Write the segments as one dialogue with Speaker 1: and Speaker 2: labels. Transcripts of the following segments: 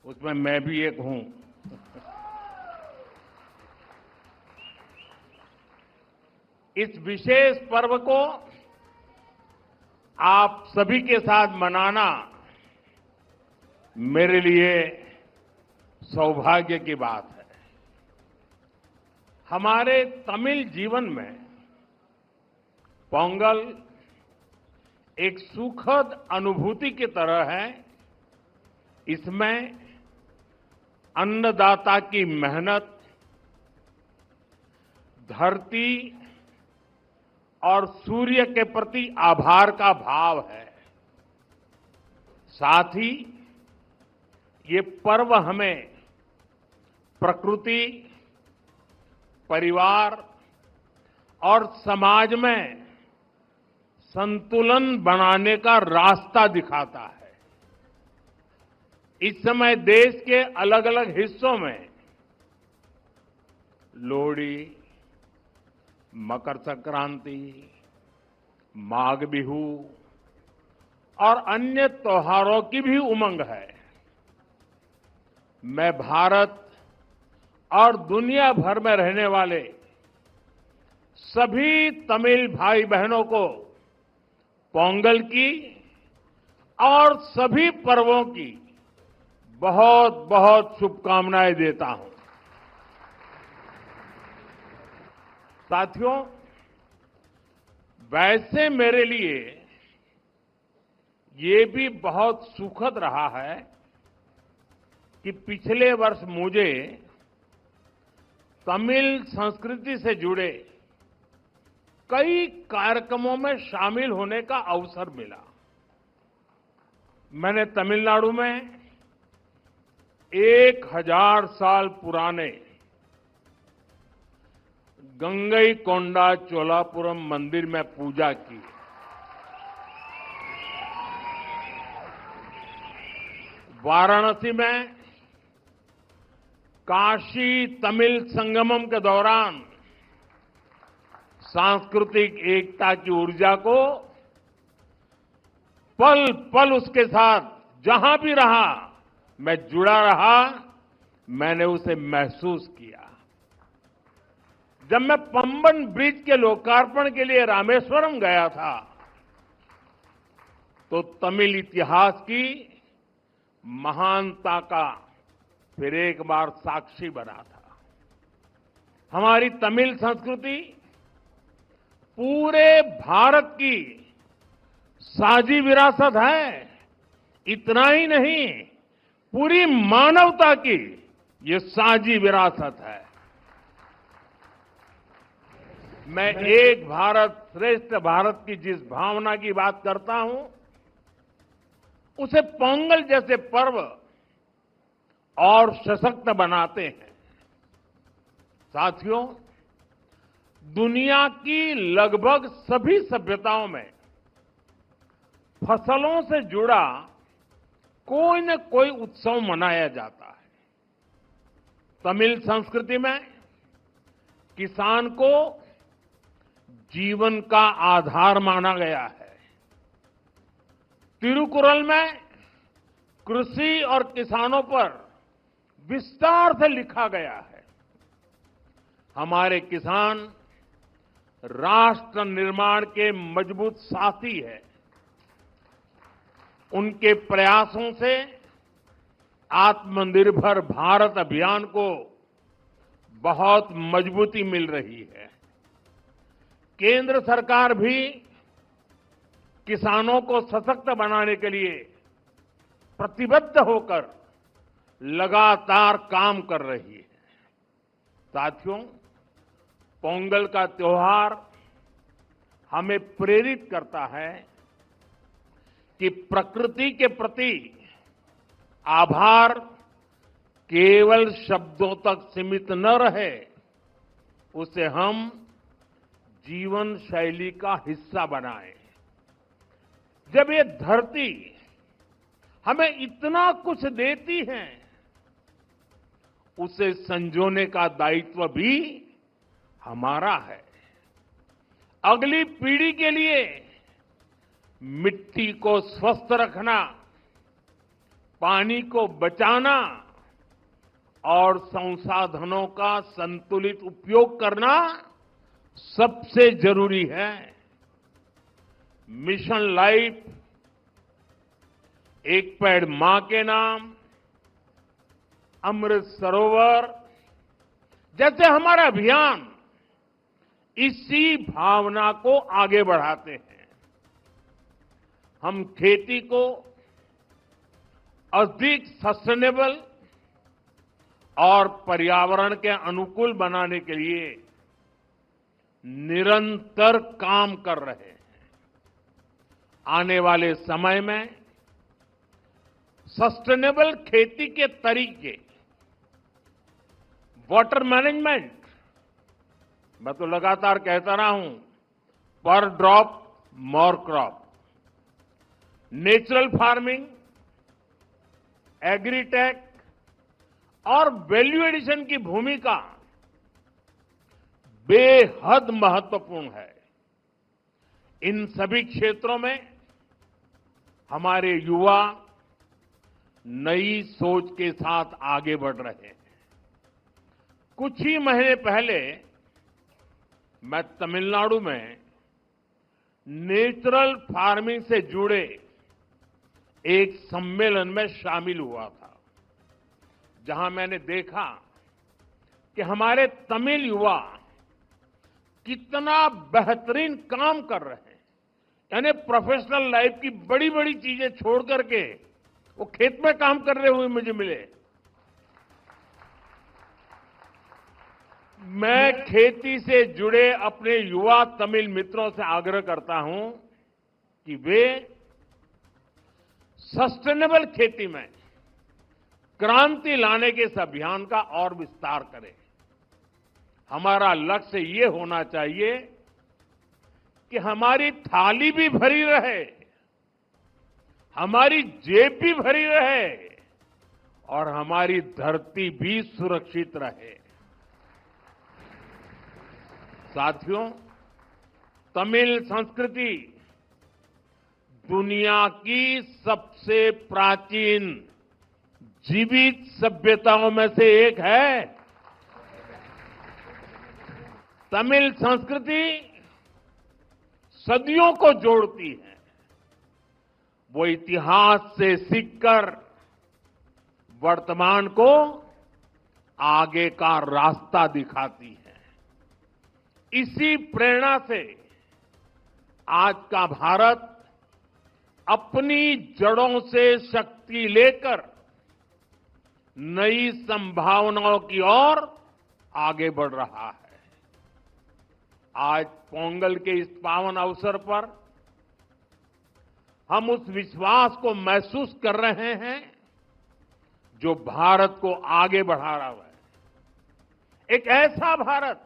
Speaker 1: उसमें मैं भी एक हूं। इस विशेष पर्व को आप सभी के साथ मनाना मेरे लिए सौभाग्य की बात है। हमारे तमिल जीवन में पोंगल एक सुखद अनुभूति की तरह है। इसमें अन्नदाता की मेहनत, धरती और सूर्य के प्रति आभार का भाव है। साथ ही ये पर्व हमें प्रकृति, परिवार और समाज में संतुलन बनाने का रास्ता दिखाता है। इस समय देश के अलग अलग हिस्सों में लोहड़ी, मकर संक्रांति, माघ बिहू और अन्य त्योहारों की भी उमंग है। मैं भारत और दुनिया भर में रहने वाले सभी तमिल भाई बहनों को पोंगल की और सभी पर्वों की बहुत बहुत शुभकामनाएं देता हूं। साथियों, वैसे मेरे लिए ये भी बहुत सुखद रहा है कि पिछले वर्ष मुझे तमिल संस्कृति से जुड़े कई कार्यक्रमों में शामिल होने का अवसर मिला। मैंने तमिलनाडु में 1000 साल पुराने गंगईकोंडा चोलापुरम मंदिर में पूजा की। वाराणसी में काशी तमिल संगमम के दौरान सांस्कृतिक एकता की ऊर्जा को पल पल उसके साथ जहां भी रहा मैं जुड़ा रहा, मैंने उसे महसूस किया। जब मैं पंबन ब्रिज के लोकार्पण के लिए रामेश्वरम गया था तो तमिल इतिहास की महानता का फिर एक बार साक्षी बना था। हमारी तमिल संस्कृति पूरे भारत की साझी विरासत है। इतना ही नहीं, पूरी मानवता की ये साझी विरासत है। मैं एक भारत श्रेष्ठ भारत की जिस भावना की बात करता हूं, उसे पोंगल जैसे पर्व और सशक्त बनाते हैं। साथियों, दुनिया की लगभग सभी सभ्यताओं में फसलों से जुड़ा कोई न कोई उत्सव मनाया जाता है। तमिल संस्कृति में किसान को जीवन का आधार माना गया है। तिरुकुरल में कृषि और किसानों पर विस्तार से लिखा गया है। हमारे किसान राष्ट्र निर्माण के मजबूत साथी है। उनके प्रयासों से आत्मनिर्भर भारत अभियान को बहुत मजबूती मिल रही है। केंद्र सरकार भी किसानों को सशक्त बनाने के लिए प्रतिबद्ध होकर लगातार काम कर रही है। साथियों, पोंगल का त्योहार हमें प्रेरित करता है कि प्रकृति के प्रति आभार केवल शब्दों तक सीमित न रहे, उसे हम जीवन शैली का हिस्सा बनाएं। जब ये धरती हमें इतना कुछ देती है, उसे संजोने का दायित्व भी हमारा है। अगली पीढ़ी के लिए मिट्टी को स्वस्थ रखना, पानी को बचाना और संसाधनों का संतुलित उपयोग करना सबसे जरूरी है। मिशन लाइफ, एक पेड़ मां के नाम, अमृत सरोवर जैसे हमारा अभियान इसी भावना को आगे बढ़ाते हैं। हम खेती को अधिक सस्टेनेबल और पर्यावरण के अनुकूल बनाने के लिए निरंतर काम कर रहे हैं। आने वाले समय में सस्टेनेबल खेती के तरीके, वाटर मैनेजमेंट, मैं तो लगातार कहता रहा हूं, पर drop more crop, natural farming, agritech और वैल्यू एडिशन की भूमिका बेहद महत्वपूर्ण है। इन सभी क्षेत्रों में हमारे युवा नई सोच के साथ आगे बढ़ रहे हैं। कुछ ही महीने पहले मैं तमिलनाडु में नेचुरल फार्मिंग से जुड़े एक सम्मेलन में शामिल हुआ था, जहां मैंने देखा कि हमारे तमिल युवा कितना बेहतरीन काम कर रहे हैं। यानी प्रोफेशनल लाइफ की बड़ी बड़ी चीजें छोड़ करके वो खेत में काम कर रहे हुए मुझे मिले। मैं खेती से जुड़े अपने युवा तमिल मित्रों से आग्रह करता हूं कि वे सस्टेनेबल खेती में क्रांति लाने के इस अभियान का और विस्तार करें। हमारा लक्ष्य ये होना चाहिए कि हमारी थाली भी भरी रहे, हमारी जेब भी भरी रहे और हमारी धरती भी सुरक्षित रहे। साथियों, तमिल संस्कृति दुनिया की सबसे प्राचीन जीवित सभ्यताओं में से एक है। तमिल संस्कृति सदियों को जोड़ती है। वो इतिहास से सीखकर वर्तमान को आगे का रास्ता दिखाती है। इसी प्रेरणा से आज का भारत अपनी जड़ों से शक्ति लेकर नई संभावनाओं की ओर आगे बढ़ रहा है। आज पोंगल के इस पावन अवसर पर हम उस विश्वास को महसूस कर रहे हैं जो भारत को आगे बढ़ा रहा है। एक ऐसा भारत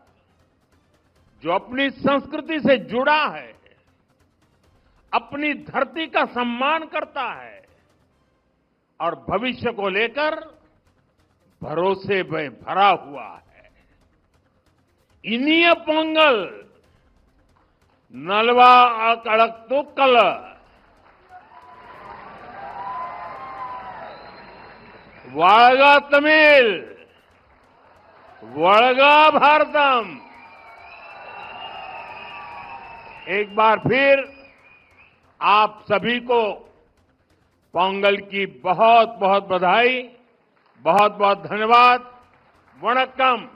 Speaker 1: जो अपनी संस्कृति से जुड़ा है, अपनी धरती का सम्मान करता है और भविष्य को लेकर भरोसे में भरा हुआ है। इनिय पोंगल नलवा अकड़क्तुक्कल, वाळगा तमिल, वळगा भारतम। एक बार फिर आप सभी को पोंगल की बहुत बहुत बधाई, बहुत बहुत धन्यवाद। वणक्कम।